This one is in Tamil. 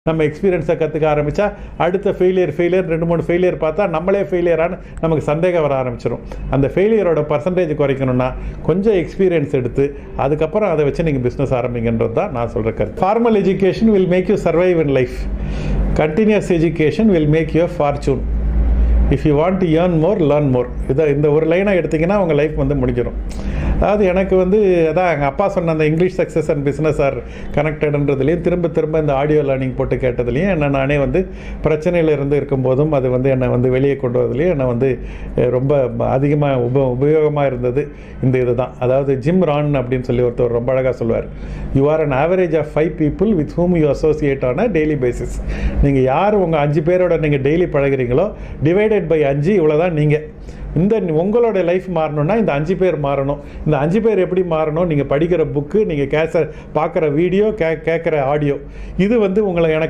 நம்ம எக்ஸ்பீரியன்ஸை கற்றுக்க ஆரம்பித்தா அடுத்த ஃபெயிலியர் 2-3 ஃபெயிலியர் பார்த்தா நம்மளே ஃபெயிலியரானு நமக்கு சந்தேகம் வர ஆரம்பிச்சிடும். அந்த ஃபெயிலியரோட பர்சன்டேஜ் குறைக்கணும்னா கொஞ்சம் எக்ஸ்பீரியன்ஸ் எடுத்து அதுக்கப்புறம் அதை வச்சு நீங்கள் பிஸ்னஸ் ஆரம்பிங்கன்றது தான் நான் சொல்கிற கருத்து. Formal education will make you survive in life. Continuous education will make you fortune. If you want to earn more learn more. இந்த ஒரு லைனாக எடுத்திங்கன்னா உங்கள் லைஃப் முடிஞ்சிடும். அதாவது எனக்கு அதான் எங்கள் அப்பா சொன்ன அந்த English success and business are கனெக்டடுன்றதுலேயும் திரும்ப இந்த ஆடியோ லேர்னிங் போட்டு கேட்டதுலேயும் என்னை நானே பிரச்சனையில் இருக்கும்போதும் அது என்னை வெளியே கொண்டு வரதுலேயும் என்னை ரொம்ப அதிகமாக உபயோகமாக இருந்தது இந்த இதுதான். அதாவது ஜிம் ரான் அப்படின்னு சொல்லி ஒருத்தர் ரொம்ப அழகாக சொல்லுவார், you are an average of 5 people with whom you associate on a daily basis. நீங்கள் யார் உங்கள் 5 பேரோட நீங்கள் டெய்லி பழகிறீங்களோ டிவைடட் பை 5 இவ்வளோதான் நீங்கள். உங்களோட லைஃப் மாறணும்னா இந்த 5 பேர் மாறணும். இந்த 5 பேர் எப்படி மாறணும்? நீங்கள் படிக்கிற புக்கு, நீங்கள் பார்க்குற வீடியோ, கேட்குற ஆடியோ, இது உங்களை எனக்கு